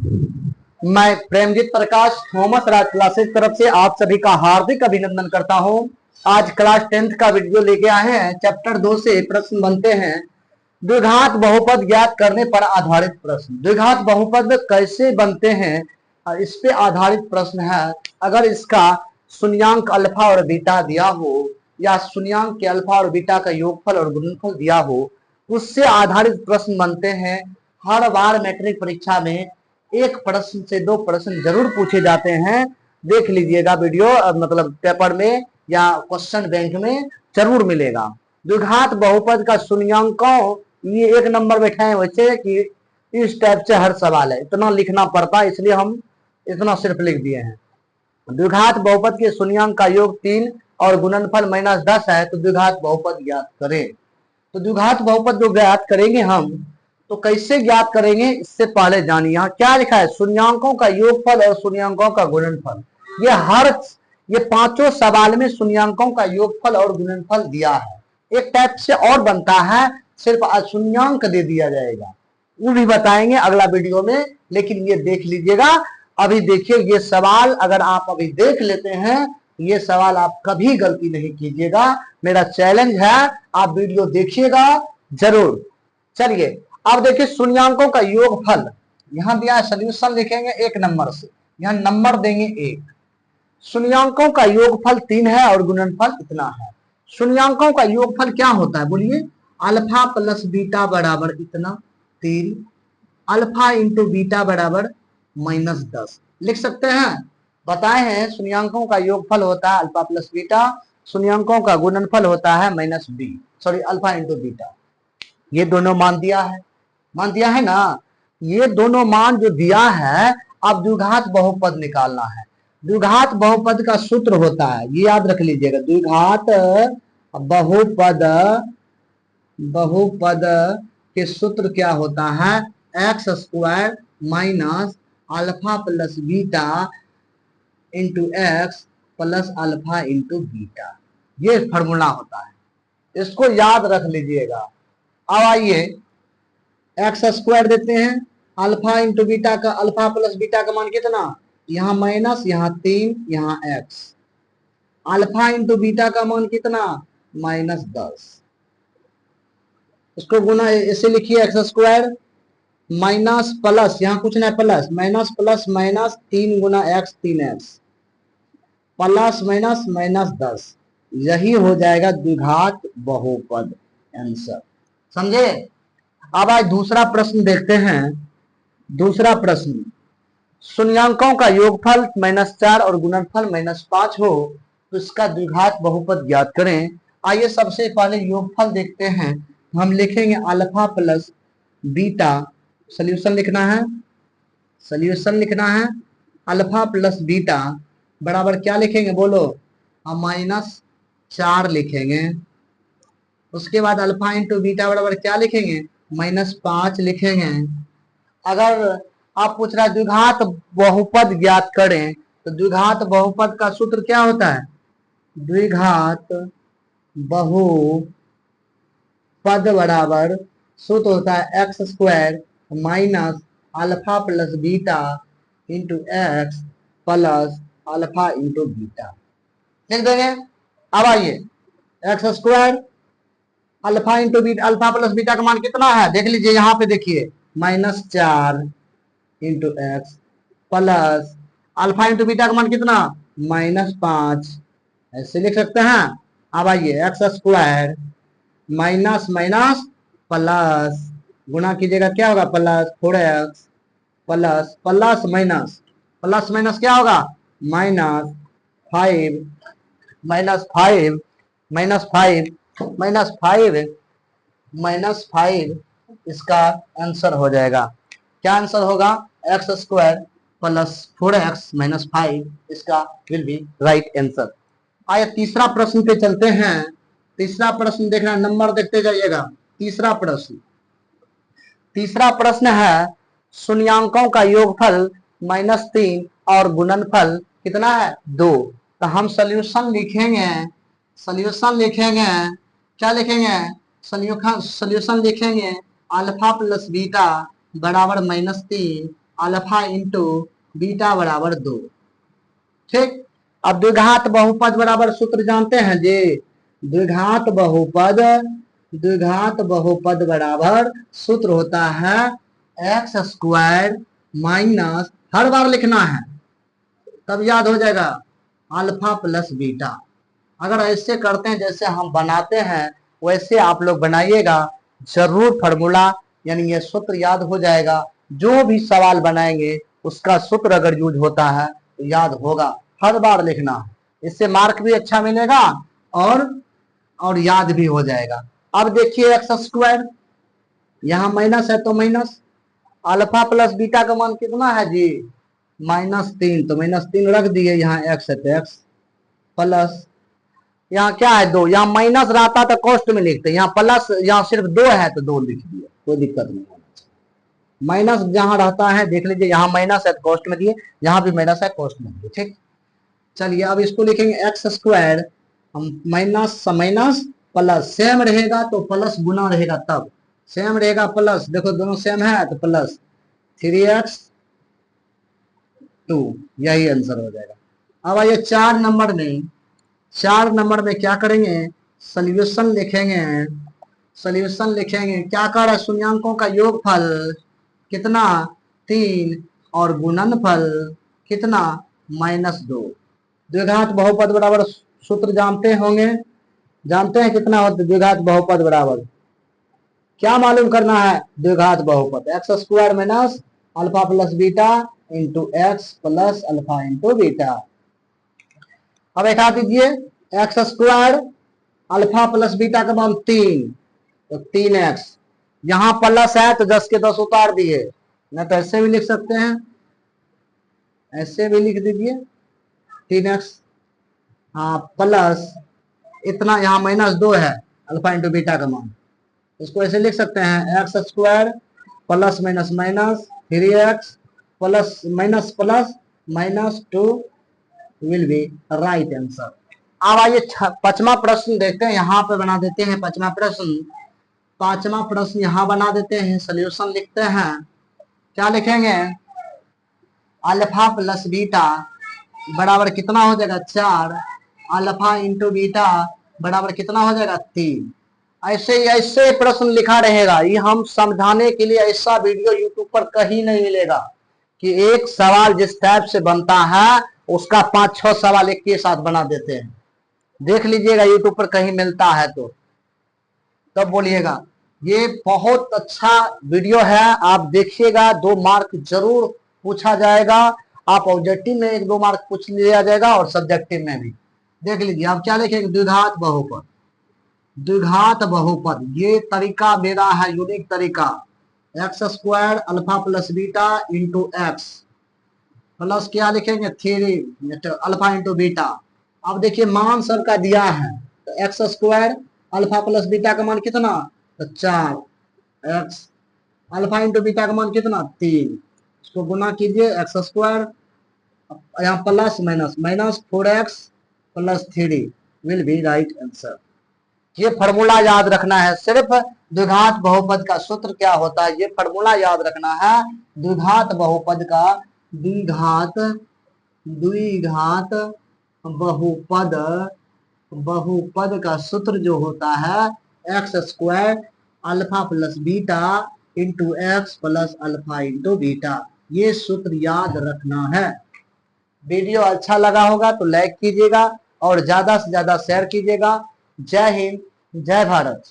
मैं प्रेमजीत प्रकाश थॉमस राज क्लासेस तरफ से आप सभी का हार्दिक अभिनंदन करता हूं। आज क्लास 10th का वीडियो लेके आए हैं। चैप्टर 2 से प्रश्न बनते हैं। द्विघात बहुपद ज्ञात करने पर आधारित प्रश्न। द्विघात बहुपद कैसे बनते हैं, इस पे आधारित प्रश्न है। अगर इसका शून्यांक अल्फा और बीटा दिया हो या शून्यांक के अल्फा और बीटा का योगफल और गुणनफल दिया हो, उससे आधारित प्रश्न बनते हैं। हर बार मैट्रिक परीक्षा में एक प्रश्न से दो प्रश्न जरूर पूछे जाते हैं। देख लीजिएगा वीडियो, मतलब पेपर में या क्वेश्चन बैंक में जरूर मिलेगा। द्विघात बहुपद का शून्यांकों, ये एक नंबर बैठाए वैसे कि इस टाइप से हर सवाल है, इतना लिखना पड़ता है, इसलिए हम इतना सिर्फ लिख दिए हैं। द्विघात बहुपद के शून्यांक का योग 3 और गुणनफल -10 है, तो द्विघात बहुपद ज्ञात करें। तो द्विघात बहुपद जो ज्ञात करेंगे हम, तो कैसे ज्ञात करेंगे इससे पहले जानिए यहाँ क्या लिखा है। शून्यांकों का योगफल और शून्यांकों का गुणनफल, ये पांचों सवाल में शून्यांकों का योगफल और गुणनफल दिया है। एक टाइप से और बनता है, सिर्फ अशून्यांक दे दिया जाएगा, वो भी बताएंगे अगला वीडियो में, लेकिन ये देख लीजिएगा। अभी देखिए ये सवाल अगर आप अभी देख लेते हैं, ये सवाल आप कभी गलती नहीं कीजिएगा। मेरा चैलेंज है, आप वीडियो देखिएगा जरूर। चलिए अब देखिए शून्यांकों का योगफल यहां दिया है, सोल्यूशन लिखेंगे 1 नंबर से, यहां नंबर देंगे 1। शून्यांकों का योगफल 3 है और गुणनफल इतना है। शून्यांकों का योगफल क्या होता है बोलिए? अल्फा प्लस बीटा बराबर इतना 3, अल्फा इंटू बीटा बराबर -10 लिख सकते हैं। बताए हैं शून्यांकों का योगफल होता है अल्फा प्लस बीटा, शून्यांकों का गुणनफल होता है -b, sorry alpha into beta. ये दोनों मान दिया है ना। ये दोनों मान जो दिया है, अब द्विघात बहुपद निकालना है। द्विघात बहुपद का सूत्र होता है, ये याद रख लीजिएगा। द्विघात बहुपद के सूत्र क्या होता है? x² minus alpha plus beta into x plus alpha into beta, ये फॉर्मूला होता है, इसको याद रख लीजिएगा। अब आइए x² देते हैं, अल्फा इंटू बीटा का, अल्फा प्लस बीटा का मान कितना? यहाँ माइनस, यहाँ 3, यहाँ x। अल्फा इंटू बीटा का मान कितना? -10। इसको गुना ऐसे लिखिए, x² माइनस प्लस, यहाँ कुछ नहीं प्लस, माइनस प्लस माइनस 3 गुना x 3x प्लस माइनस -10, यही हो जाएगा द्विघात बहुपद आंसर। समझे? अब आज दूसरा प्रश्न देखते हैं। दूसरा प्रश्न, शून्यांकों का योगफल -4 और गुणनफल -5 हो, तो इसका द्विघात बहुपद ज्ञात करें। आइए सबसे पहले योगफल देखते हैं। हम लिखेंगे अल्फा प्लस बीटा, सोल्यूशन लिखना है। अल्फा प्लस बीटा बराबर क्या लिखेंगे बोलो? हम -4 लिखेंगे। उसके बाद अल्फा इंटू बीटा बराबर क्या लिखेंगे? -5 लिखेंगे। अगर आप पूछ रहा है द्विघात बहुपद ज्ञात करें, तो द्विघात बहुपद का सूत्र क्या होता है? द्विघात बहुपद बराबर सूत्र होता है x² minus alpha plus beta into x plus alpha into beta लिख देंगे। अब आइए x² alpha into beta, alpha plus beta का मान कितना है देख लीजिए, यहाँ पे देखिए -4 into x plus alpha into beta का मान कितना? -5, ऐसे लिख सकते हैं। अब आइए x² माइनस माइनस प्लस, गुना कीजिएगा क्या होगा? Plus 4x plus plus minus क्या होगा? -5 -5 इसका आंसर हो जाएगा। क्या आंसर होगा? x² प्लस 4x माइनस 5, इसका विल बी राइट आंसर। आइए तीसरा प्रश्न पे चलते हैं। तीसरा प्रश्न देखना, नंबर देखते जाइएगा। तीसरा प्रश्न है, शून्यांकों का योगफल -3 और गुणनफल कितना है? 2। तो हम सोल्यूशन लिखेंगे। क्या लिखेंगे? सोल्यूशन लिखेंगे अल्फा प्लस बीटा बराबर -3 अल्फा इंटू बीटा बराबर 2। ठीक, अब द्विघात बहुपद बराबर सूत्र जानते हैं जी। द्विघात बहुपद बराबर सूत्र होता है एक्स स्क्वायर माइनस, हर बार लिखना है तब याद हो जाएगा, अल्फा प्लस बीटा। अगर ऐसे करते हैं जैसे हम बनाते हैं वैसे आप लोग बनाइएगा, जरूर फॉर्मूला यानी ये सूत्र याद हो जाएगा। जो भी सवाल बनाएंगे उसका सूत्र अगर यूज होता है तो याद होगा, हर बार लिखना है, इससे मार्क भी अच्छा मिलेगा और याद भी हो जाएगा। अब देखिए एक्स स्क्वायर, यहाँ माइनस है तो माइनस, अल्फा प्लस बीटा का मान कितना है जी, -3, तो -3 रख दिए, यहाँ एक्स है तो एक्स प्लस, यहाँ क्या है 2, यहाँ माइनस रहता तो कॉस्ट में लिखते, यहाँ प्लस, यहाँ सिर्फ 2 है तो 2 लिख दिए, कोई दिक्कत नहीं होना चाहिए। माइनस जहां रहता है देख लीजिए, यहाँ माइनस है तो कॉस्ट में दिए, यहाँ भी माइनस है कॉस्ट में दिए। ठीक, चलिए अब इसको लिखेंगे एक्स स्क्वायर, हम माइनस माइनस प्लस, सेम रहेगा तो प्लस गुना रहेगा, तब सेम रहेगा प्लस, देखो दोनों सेम है तो प्लस 3x2, यही आंसर हो जाएगा। अब आइए 4 नंबर में क्या करेंगे, सोल्यूशन लिखेंगे। क्या कर रहा है, शून्यांकों का योगफल कितना 3 और गुणनफल कितना -2। द्विघात बहुपद बराबर सूत्र जानते हैं कितना होता है द्विघात बहुपद बराबर, क्या मालूम करना है, द्विघात बहुपद x square minus alpha plus beta into x plus alpha into beta. अब हटा दीजिए, x square alpha plus beta का मान 3, तो 3x, यहां प्लस है तो 10 के 10 उतार दिए, न तो ऐसे भी लिख सकते हैं, ऐसे भी लिख दीजिए 3x, हाँ प्लस इतना, यहाँ -2 है अल्फा इंटू बीटा का मान, इसको ऐसे लिख सकते हैं x square plus minus minus 3x plus minus plus -2 will be right answer. अब आइए 5वां प्रश्न देखते हैं, यहाँ पे बना देते हैं 5वां प्रश्न यहाँ बना देते हैं, सोल्यूशन लिखते हैं। क्या लिखेंगे, अल्फा प्लस बीटा बराबर कितना हो जाएगा 4, अल्फा इंटू बीटा बराबर कितना हो जाएगा 3। ऐसे प्रश्न लिखा रहेगा, ये हम समझाने के लिए ऐसा वीडियो यूट्यूब पर कहीं नहीं मिलेगा कि एक सवाल जिस टाइप से बनता है उसका 5-6 सवाल एक के साथ बना देते हैं। देख लीजिएगा यूट्यूब पर कहीं मिलता है तो तब बोलिएगा। ये बहुत अच्छा वीडियो है, आप देखिएगा, 2 मार्क जरूर पूछा जाएगा। आप ऑब्जेक्टिव में 1-2 मार्क पूछ लिया जाएगा और सब्जेक्टिव में भी। देख लीजिए आप क्या लिखेंगे, द्विघात बहुपद, ये तरीका मेरा है यूनिक तरीका, x square alpha plus beta into x plus क्या लिखेंगे 3 अल्फा इंटू बीटा। अब देखिए मान सबका दिया है, तो x square alpha plus beta का मान कितना, तो 4, एक्स अल्फा इंटू बीटा का मान कितना 3, इसको गुना कीजिए एक्स स्क्वायर, यहाँ plus minus 4x plus 3 will be right answer. ये फॉर्मूला याद रखना है, सिर्फ द्विघात बहुपद का सूत्र क्या होता है ये फॉर्मूला याद रखना है। द्विघात बहुपद का द्विघात बहुपद का सूत्र जो होता है x square alpha plus beta into x plus alpha into beta, ये सूत्र याद रखना है। वीडियो अच्छा लगा होगा तो लाइक कीजिएगा और ज्यादा से ज्यादा शेयर कीजिएगा। जय हिंद, जय भारत।